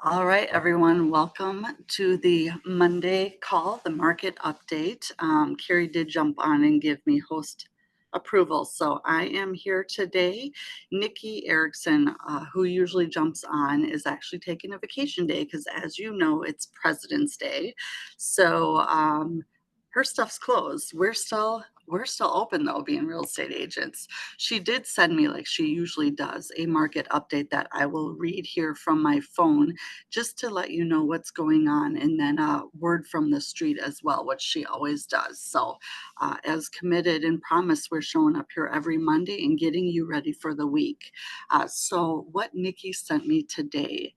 All right, everyone, welcome to the Monday call, the market update. Carrie did jump on and give me host approval. So I am here today. Nikki Erickson, who usually jumps on, is actually taking a vacation day because, as you know, it's President's Day. So her stuff's closed. We're still open though, being real estate agents. She did send me, like she usually does, a market update that I will read here from my phone just to let you know what's going on, and then a word from the street as well, which she always does. So as committed and promised, we're showing up here every Monday and getting you ready for the week. So what Nikki sent me today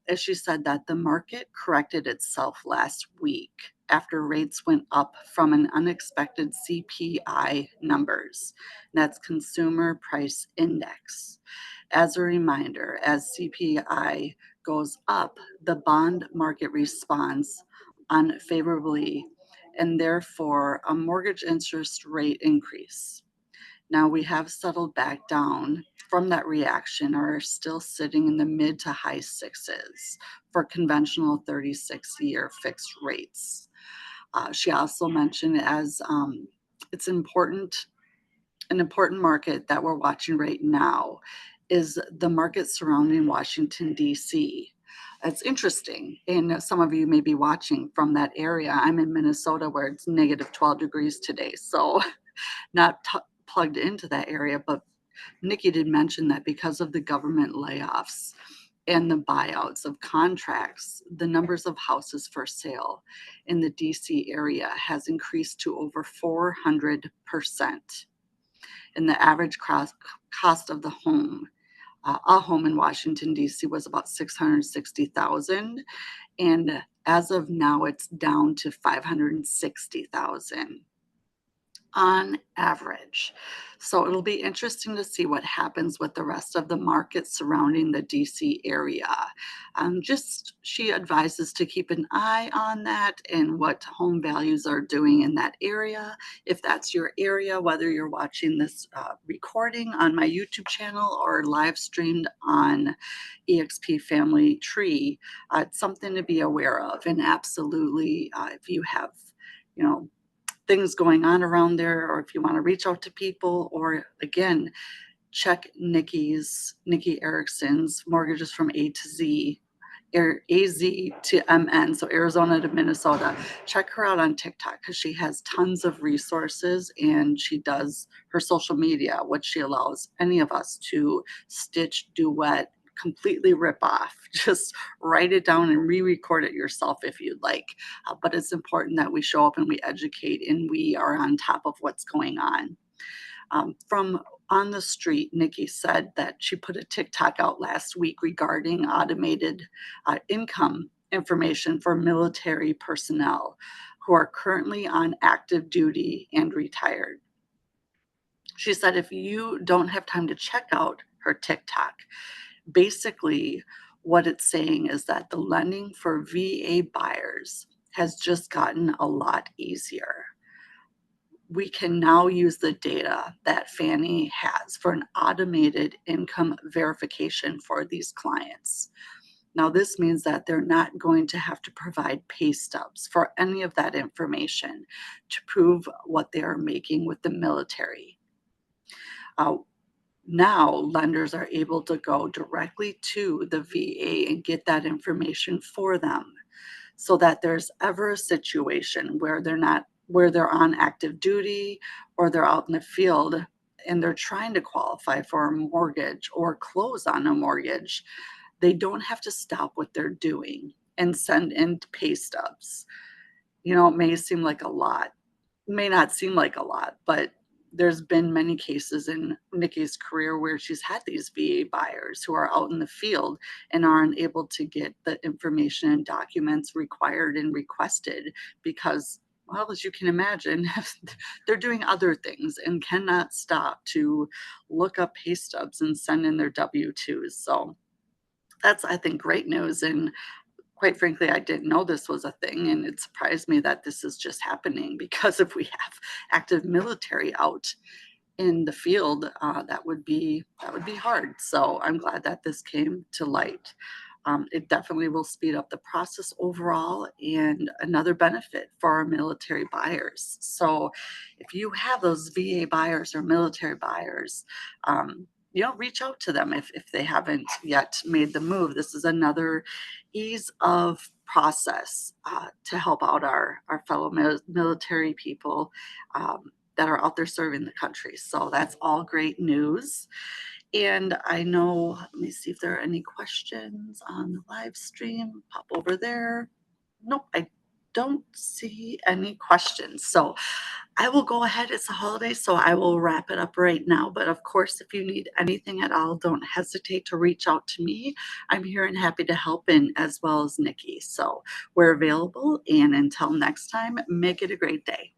is she said that the market corrected itself last week after rates went up from an unexpected CPI numbers. That's Consumer Price Index. As a reminder, as CPI goes up, the bond market responds unfavorably, and therefore a mortgage interest rate increase. Now we have settled back down from that reaction, or are still sitting in the mid to high sixes for conventional 36-year fixed rates. She also mentioned as it's an important market that we're watching right now is the market surrounding Washington, D.C. It's interesting, and some of you may be watching from that area. I'm in Minnesota where it's negative 12 degrees today, so not plugged into that area. But Nikki did mention that because of the government layoffs and the buyouts of contracts, the numbers of houses for sale in the DC area has increased to over 400%. And the average cost of the home, a home in Washington, D.C. was about $660,000. And as of now, it's down to $560,000 on average. So it'll be interesting to see what happens with the rest of the market surrounding the DC area. She advises to keep an eye on that and what home values are doing in that area. If that's your area, whether you're watching this recording on my YouTube channel or live streamed on EXP Family Tree, it's something to be aware of. And absolutely, if you have, you know, things going on around there, or if you want to reach out to people, or again, check Nikki Erickson's Mortgages from A to Z, AZ to MN, so Arizona to Minnesota. Check her out on TikTok because she has tons of resources, and she does her social media, which she allows any of us to stitch, duet, completely rip off. Just write it down and re-record it yourself if you'd like. But it's important that we show up and we educate and we are on top of what's going on. From on the street, Nikki said that she put a TikTok out last week regarding automated income information for military personnel who are currently on active duty and retired. She said if you don't have time to check out her TikTok, basically what it's saying is that the lending for VA buyers has just gotten a lot easier. We can now use the data that Fannie has for an automated income verification for these clients. Now, this means that they're not going to have to provide pay stubs for any of that information to prove what they are making with the military. Now, lenders are able to go directly to the VA and get that information for them, so that there's ever a situation where they're on active duty or they're out in the field and they're trying to qualify for a mortgage or close on a mortgage, they don't have to stop what they're doing and send in pay stubs. It may seem like a lot, may not seem like a lot, but there's been many cases in Nikki's career where she's had these VA buyers who are out in the field and aren't able to get the information and documents required and requested because, well, as you can imagine, they're doing other things and cannot stop to look up pay stubs and send in their W-2s. So that's, I think, great news. And quite frankly, I didn't know this was a thing, and it surprised me that this is just happening because if we have active military out in the field, that would be hard. So I'm glad that this came to light. It definitely will speed up the process overall and another benefit for our military buyers. So if you have those VA buyers or military buyers, reach out to them if they haven't yet made the move. This is another ease of process to help out our fellow military people that are out there serving the country. So that's all great news. And I know, let me see if there are any questions on the live stream. Pop over there. Nope, I don't see any questions. So I will go ahead. It's a holiday, so I will wrap it up right now. But of course, if you need anything at all, don't hesitate to reach out to me. I'm here and happy to help, and as well as Nikki. So we're available. And until next time, make it a great day.